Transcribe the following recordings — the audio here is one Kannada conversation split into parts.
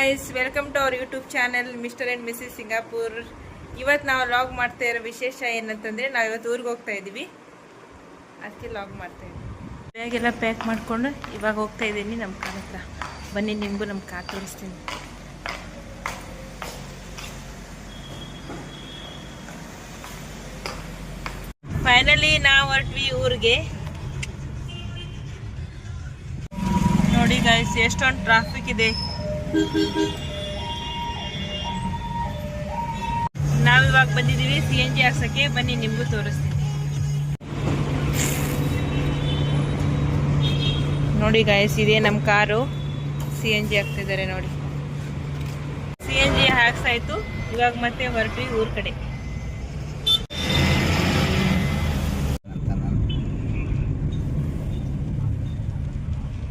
Guys, welcome to our YouTube channel mister and missus Singapore. ಇವತ್ತು ನಾವು ಲಾಗ್ ಮಾಡ್ತಾ ಇರೋ ವಿಶೇಷ ಏನಂತಂದರೆ, ನಾವು ಇವತ್ತು ಊರಿಗೆ ಹೋಗ್ತಾ ಇದ್ದೀವಿ, ಅದಕ್ಕೆ ಲಾಗ್ ಮಾಡ್ತಾ ಇದ್ದೀವಿ. ಬ್ಯಾಗೆಲ್ಲ ಪ್ಯಾಕ್ ಮಾಡಿಕೊಂಡು ಇವಾಗ ಹೋಗ್ತಾ ಇದ್ದೀನಿ ನಮ್ಮ ಕಾರ್ ಹತ್ರ. ಬನ್ನಿ, ನಿಮಗೂ ನಮ್ಮ ಕಾರ್ ತೋರಿಸ್ತೀನಿ. ಫೈನಲಿ ನಾವು ಹೊರಟ್ವಿ ಊರಿಗೆ. ನೋಡಿ ಗೈಸ್, ಎಷ್ಟೊಂದು ಟ್ರಾಫಿಕ್ ಇದೆ. ನಾವಿವಾಗ ಬಂದಿದ್ದೀವಿ CNG ಹಾಕ್ಸಕ್ಕೆ. ಬನ್ನಿ, ನಿಮಗೂ ತೋರಿಸ್ತೀನಿ. ನೋಡಿ ಗೈಸ್, ಇದೇ ನಮ್ಮ ಕಾರು. CNG ಹಾಕ್ತಿದ್ದಾರೆ ನೋಡಿ. CNG ಹಾಕ್ಸಾಯ್ತು. ಇವಾಗ ಮತ್ತೆ ಹೊರಟ್ವಿ ಊರ್ ಕಡೆ.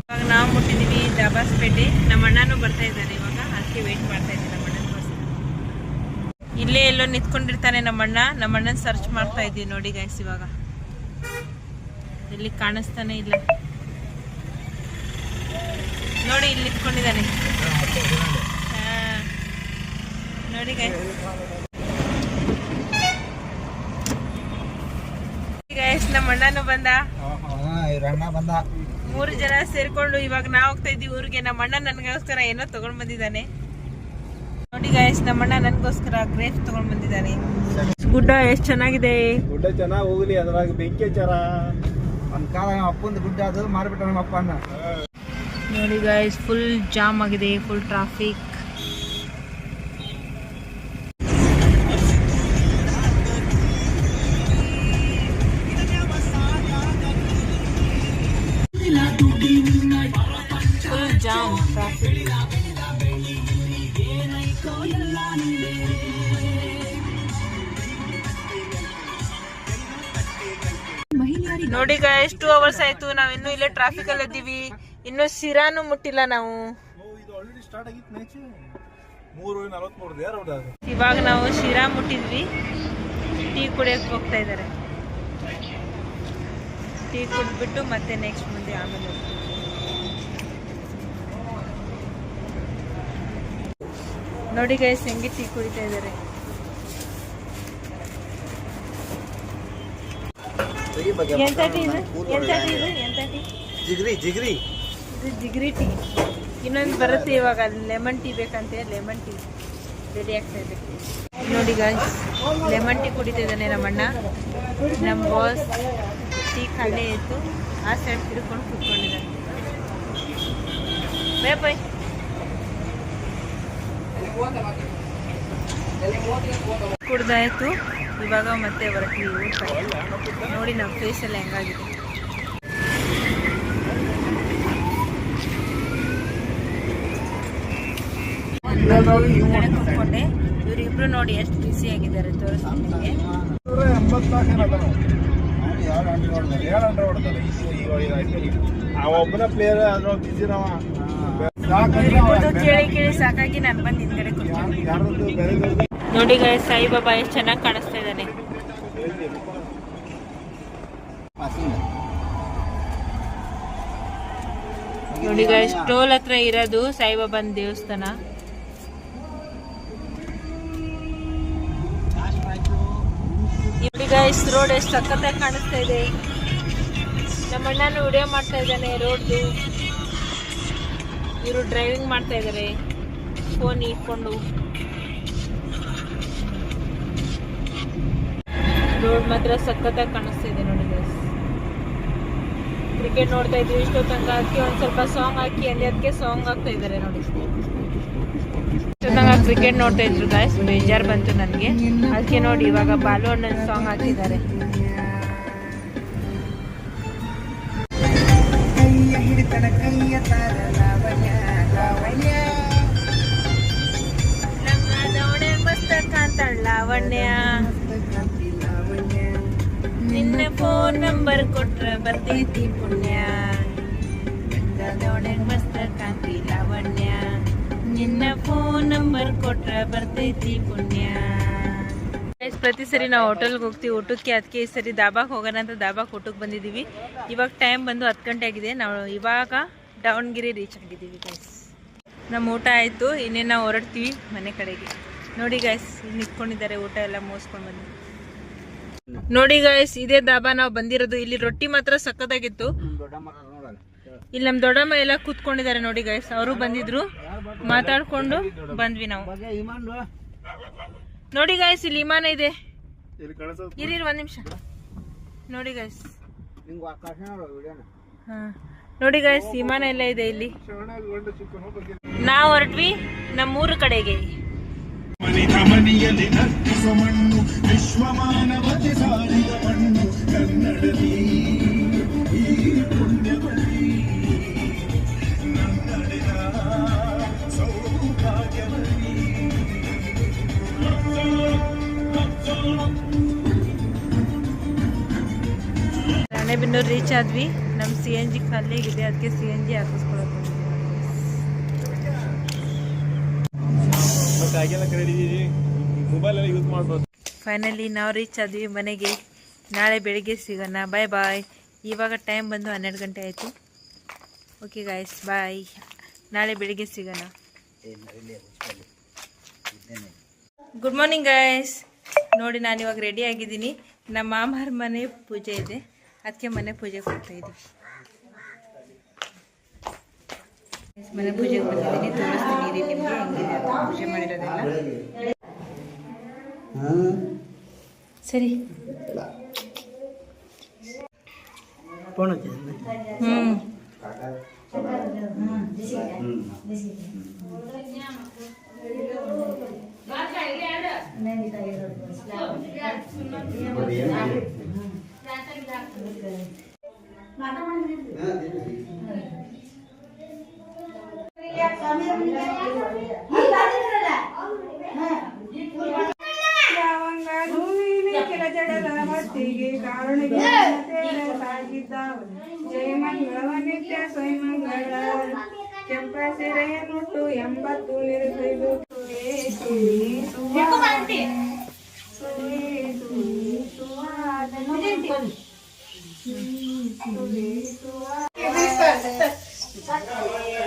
ಇವಾಗ ನಾವು ಮುಟ್ಟಿದ್ದೀವಿ ದಾಬಾಸ್ಪೇಟೆ. ನಮ್ಮ ಅಣ್ಣನೂ ಬರ್ತಾ ಇದ್ದಾರೆ ಇವಾಗ, ಅದಕ್ಕೆ ವೇಟ್ ಮಾಡ್ತಾ ಇದ್ದೀನಿ ನಮ್ಮ ಅಣ್ಣನಿಗೋಸ್ಕರ. ಇಲ್ಲೇ ಎಲ್ಲೋ ನಿಂತ್ಕೊಂಡಿರ್ತಾನೆ ನಮ್ಮ ಅಣ್ಣನ ಸರ್ಚ್ ಮಾಡ್ತಾ ಇದ್ದೀವಿ ನೋಡಿ ಗೈಸ್. ಇವಾಗ ಇಲ್ಲಿ ಕಾಣಿಸ್ತಾನೆ ಇಲ್ಲ ನೋಡಿ, ಇಲ್ಲಿ ನಿಂತ್ಕೊಂಡಿದ್ದಾನೆ ನೋಡಿ ಗೈಸ್. ನಮ್ಮ ಅಣ್ಣನೂ ಬಂದ. 3 ಜನ ಸೇರ್ಕೊಂಡು ಇವಾಗ ನಾವು ಹೋಗ್ತಾ ಇದ್ದೀವಿ ಊರಿಗೆ. ನಮ್ಮ ಅಣ್ಣ ನನಗೋಸ್ಕರ ಏನೋ ತಗೊಂಡ್ ಬಂದಿದ್ದಾನೆ ನೋಡಿ ಗೈಸ್. ನಮ್ಮ ಅಣ್ಣ ನನಗೋಸ್ಕರ ಗ್ರೇಪ್ಸ್ ತಗೊಂಡ್ ಬಂದಿದ್ದಾನೆ. ಗುಡ್ಡ ಎಷ್ಟು ಚೆನ್ನಾಗಿದೆ. ಗುಡ್ಡ ಚೆನ್ನಾಗಿ ಹೋಗ್ಲಿ, ಅದ್ರಾಗ ಬೆಂಕಿ ಹಚ್ಚಾರ. ಒಂದ್ ಕಾಲ ಅಪ್ಪಂದು ಗುಡ್ಡ ಅದು ಮಾರ್ಬಿಟ್ಟ ನಮ್ಮ ಅಪ್ಪನ. ನೋಡಿ ಗೈಸ್, ಫುಲ್ ಜಾಮ್ ಆಗಿದೆ, full traffic. Full jam traffic. ನೋಡಿ ಗೈಸ್, 2 ಅವರ್ಸ್ ಆಯ್ತು, ನಾವ್ ಇನ್ನೂ ಇಲ್ಲೇ ಟ್ರಾಫಿಕ್ ಅಲ್ಲಿ ಇದ್ದೀವಿ. ಇನ್ನು ಸಿರಾನು ಮುಟ್ಟಿಲ್ಲ ನಾವು. ಇವಾಗ ನಾವು ಶಿರಾ ಮುಟ್ಟಿದ್ವಿ. ಟೀ ಕುಡಿಯಕ್ಕೆ ಹೋಗ್ತಾ ಇದ್ದಾರೆ. ಟೀ ಕುಡಿದ್ಬಿಟ್ಟು ಮತ್ತೆ ನೆಕ್ಸ್ಟ್ ಮುಂದೆ ಆಮೇಲೆ ನೋಡಿ ಗೈಸ್, ಹೆಂಗೆ ಟೀ ಕುಡಿತಾ ಇದ್ದಾರೆ. ಎಂತ ಟೀ ಇದು? ಎಂತ ಟೀ ಇದು? ಎಂತ ಟೀ? ಜಿಗ್ರಿ ಇದು ಜಿಗ್ರಿ ಟೀ. ಇನ್ನೊಂದು ಬರುತ್ತೆ ಇವಾಗ, ಲೆಮನ್ ಟೀ ಬೇಕಂತೆ. ಲೆಮನ್ ಟೀ ರೆಡಿ ಆಗ್ತಾ ಇದೆ ನೋಡಿ ಗೈಸ್. ಲೆಮನ್ ಟೀ ಕುಡಿತಾ ಇದ್ದಾನೆ ನಮ್ಮ ಅಣ್ಣ. ನಮ್ಮ ಬಾಸ್ ಟೀ ಖಾಲಿ ಆಯಿತು, ಆ ಸೈಡ್ ತಿರ್ಕೊಂಡು ಕೂತ್ಕೊಂಡಿದ್ದಾನೆ. ಬೈ ಕುಡ್ದಾಯ್ತು. ಇವಾಗ ಮತ್ತೆ ಹೊರಟ್ವಿ ಊಟ. ನೋಡಿ ನಮ್ಮ ಫೇಸ್ ಎಲ್ಲ ಹೆಂಗಾಗಿದೆ. ಕಡೆ ಕೂತ್ಕೊಂಡೆ. ಇವರಿಬ್ರು ನೋಡಿ ಎಷ್ಟು ಬಿಸಿ ಆಗಿದ್ದಾರೆ, ತೋರಿಸ್ತೀನಿ. ಒಬ್ಬನ ಪ್ಲೇಯರ್ ಕೇಳಿ ಕೇಳಿ ಸಾಕಾಗಿ ನಾನು ಬಂದು ಹಿಂದ್ಗಡೆ ಕೂತ್ಕೊಂಡೆ. ನೋಡಿ ಗೈಸ್, ಸಾಯಿಬಾಬಾ ಎಷ್ಟು ಚೆನ್ನಾಗಿ ಕಾಣಿಸ್ತಾ ಇದ್ದಾನೆ. ನೋಡಿ ಗೈಸ್, ಟೋಲ್ ಹತ್ರ ಇರೋದು ಸಾಯಿಬಾಬಾನ ದೇವಸ್ಥಾನ. ನೋಡಿ ಗೈಸ್, ರೋಡ್ ಎಷ್ಟು ಸಖತ್ತಾಗಿ ಕಾಣಿಸ್ತಾ ಇದೆ. ನಮ್ಮ ಅಣ್ಣನೂ ವಿಡಿಯೋ ಮಾಡ್ತಾ ಇದ್ದಾನೆ ರೋಡ್ದು. ಇವರು ಡ್ರೈವಿಂಗ್ ಮಾಡ್ತಾ ಇದ್ದಾರೆ ಫೋನ್ ಇಟ್ಕೊಂಡು. ರೋಡ್ ಮಾತ್ರ ಸಖತ್ತಾಗಿ ಕಾಣಿಸ್ತಾ ಇದೆ ನೋಡಿ ಗೈಸ್. ಕ್ರಿಕೆಟ್ ನೋಡ್ತಾ ಇದ್ವಿ ಇಷ್ಟೊತ್ತಂಗ. ಅದಕ್ಕೆ ಒಂದ್ ಸ್ವಲ್ಪ ಸಾಂಗ್ ಹಾಕಿ ಅದಕ್ಕೆ ಸಾಂಗ್ ಹಾಕ್ತಾ ಇದ್ದಾರೆ ನೋಡಿ. ಇಷ್ಟೊತ್ತಂಗ ಕ್ರಿಕೆಟ್ ನೋಡ್ತಾ ಇದ್ರು ಗೈಸ್, ಬೇಜಾರು ಬಂತು ನನಗೆ. ಅದಕ್ಕೆ ನೋಡಿ ಇವಾಗ ಬಾಲು ಅಣ್ಣನ ಸಾಂಗ್ ಹಾಕಿದ್ದಾರೆ. ಮಸ್ತ ಕಾಂತಾಳ ಲಾವಣ್ಯ, ನಿನ್ನ ಫೋನ್ ನಂಬರ್ ಕೊಟ್ರ ಬರ್ತೈತಿ ಪುಣ್ಯ. ನೋಡ ಮಸ್ತ ಕಾಂತಿ ಲಾವಣ್ಯ, ನಿನ್ನ ಫೋನ್ ನಂಬರ್ ಕೊಟ್ರ ಬರ್ತೈತಿ ಪುಣ್ಯ. ಪ್ರತಿ ಸರಿ ನಾವು ಹೋಟೆಲ್ಗೆ ಹೋಗ್ತೀವಿ ಊಟಕ್ಕೆ. ಅದಕ್ಕೆ ಈ ಸರಿ ದಾಬಾಗೆ ಹೋಗೋಣ ಅಂತ ದಾಬಾಗೆ ಊಟಕ್ಕೆ ಬಂದಿದ್ದೀವಿ. ಇವಾಗ ಟೈಮ್ ಬಂದು 10 ಗಂಟೆ ಆಗಿದೆ. ನಾವು ಇವಾಗ ದಾವಣಗೆರೆ ರೀಚ್ ಆಗಿದ್ದೀವಿ ಗೈಸ್. ನಮ್ಮ ಊಟ ಆಯಿತು, ಇನ್ನೇನು ನಾವು ಹೊರಡ್ತೀವಿ ಮನೆ ಕಡೆಗೆ. ನೋಡಿ ಗಾಯ್ಸ್, ಇಲ್ಲಿ ನಿಂತ್ಕೊಂಡಿದ್ದಾರೆ, ಊಟ ಎಲ್ಲ ಮೋಸ್ಕೊಂಡು ಬಂದು. ನೋಡಿ ಗಾಯ್ಸ್, ಇದೇ ದಾಬಾ ನಾವು ಬಂದಿರೋದು. ಇಲ್ಲಿ ರೊಟ್ಟಿ ಮಾತ್ರ ಸಕ್ಕತ್ತಾಗಿತ್ತು. ಇಲ್ಲಿ ನಮ್ಮ ದೊಡ್ಡಮ್ಮ ಎಲ್ಲ ಕೂತ್ಕೊಂಡಿದ್ದಾರೆ ನೋಡಿ ಗಾಯ್ಸ್, ಅವರು ಬಂದಿದ್ರು, ಮಾತಾಡ್ಕೊಂಡು ಬಂದ್ವಿ ನಾವು. ನೋಡಿ ಗಾಯ್ಸ್, ಇಲ್ಲಿ ವಿಮಾನ ಇದೆ. ಇರಿ ಒಂದ್ ನಿಮಿಷ. ನೋಡಿ ಗಾಯ್ಸ್, ನೋಡಿ ಗಾಯ್ಸ್, ವಿಮಾನ ಎಲ್ಲ ಇದೆ ಇಲ್ಲಿ. ನಾವು ಹೊರಟ್ವಿ ನಮ್ಮೂರು ಕಡೆಗೆ. ರಾಣೆಬೆನ್ನೂರು ರೀಚ್ ಆದ್ವಿ. ನಮ್ಮ CNG ಖಾಲಿಯಾಗಿದೆ, ಅದಕ್ಕೆ CNG ಹಾಕಿಸ್ಕೊಳಕ್ ಫೈನಲಿ ನಾವು ರೀಚ್ ಆದ್ವಿ ಮನೆಗೆ. ನಾಳೆ ಬೆಳಿಗ್ಗೆ ಸಿಗೋಣ. ಬಾಯ್ ಬಾಯ್. ಇವಾಗ ಟೈಮ್ ಬಂದು 12 ಗಂಟೆ ಆಯಿತು. ಓಕೆ ಗಾಯ್ಸ್, ಬಾಯ್. ನಾಳೆ ಬೆಳಿಗ್ಗೆ ಸಿಗೋಣ. Good morning guys. ನೋಡಿ, ನಾನು ಇವಾಗ ರೆಡಿ ಆಗಿದ್ದೀನಿ. ನಮ್ಮ ಮಾಮರ ಮನೆ ಪೂಜೆ ಇದೆ, ಅದಕ್ಕೆ ಮನೆ ಪೂಜೆಗೆ ಹೋಗ್ತಾ ಇದ್ದೀವಿ. ಮನೆ ಪೂಜೆಗೆ ಬಂದಿದ್ದೀನಿ, ತೋರಿಸ್ತೀನಿ ನಿಮಗೆ ಹೆಂಗಿದೆ ಅಂತ ಪೂಜೆ ಮಾಡಿರೋದೆಲ್ಲ. ಸರಿ. ಜಯ ಮಂಗಳ ನಿತ್ಯ ಸ್ವಯಂಗಳ ಕೆಂಪ ಸೀರೆಯನ್ನುಟ್ಟು 80 ನಿರುಗೈದು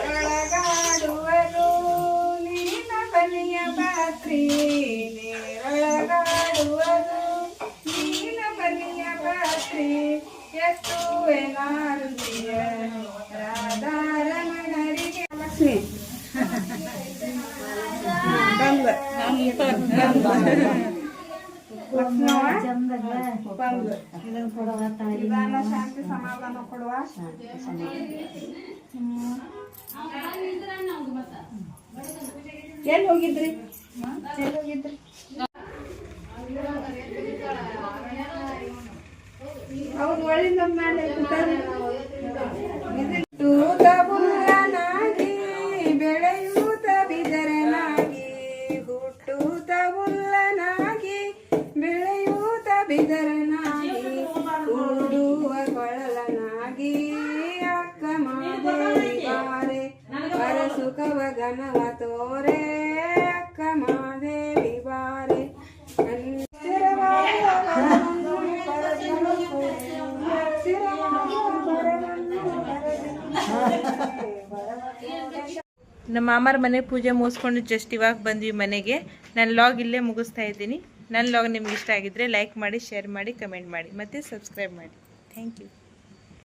ಒಳಗಾಡುವರು ನಿನ್ನ ಬಲಿಯ ಪಾತ್ರಿ, ನೇರೊಳಗಾಡುವರು ನಿನ್ನ ಬಲಿಯ ಪಾತ್ರಿ. ಎತ್ತುವೆನಾರುತಿಯ ರಾಧಾರಮಣರಿಗೆ ಲಕ್ಷ್ಮಿ ನಿಧಾನ ಶಾಂತಿ ಸಮಾಧಾನ ಕೊಡುವ. ಎಲ್ಲಿ ಹೋಗಿದ್ರಿ? ಅವ್ರು ಒಳ್ಳಿಂದ ಮೇಲೆ ಬುಲ್ಲನಾಗಿ ಬೆಳೆಯೂತ ಬಿದರನಾಗಿ, ಹುಟ್ಟೂತ ಬುಲ್ಲನಾಗಿ ಬೆಳೆಯೂತ ಬಿದರನಾಗಿ, ಕೂಡುವ ಕೊಳಲನಾಗಿ ಅಕ್ಕ ಮಾದೇವಿ ಬಾರೆ, ಪರ ಸುಖವ ಗನವ ತೋರೆ ಅಕ್ಕ ಮಾದೇವಿ ಬಾರೆ. ನಮ್ಮ ಮಾಮರ ಮನೆ ಪೂಜೆ ಮುಗಿಸ್ಕೊಂಡು ಜಸ್ಟ್ ಇವಾಗ ಬಂದ್ವಿ ಮನೆಗೆ. ನನ್ನ ಲಾಗ್ ಇಲ್ಲೇ ಮುಗಿಸ್ತಾ ಇದ್ದೀನಿ. ನನ್ನ ಲಾಗ್ ನಿಮ್ಗೆ ಇಷ್ಟ ಆಗಿದ್ರೆ ಲೈಕ್ ಮಾಡಿ, ಶೇರ್ ಮಾಡಿ, ಕಮೆಂಟ್ ಮಾಡಿ, ಮತ್ತು ಸಬ್ಸ್ಕ್ರೈಬ್ ಮಾಡಿ. Thank you.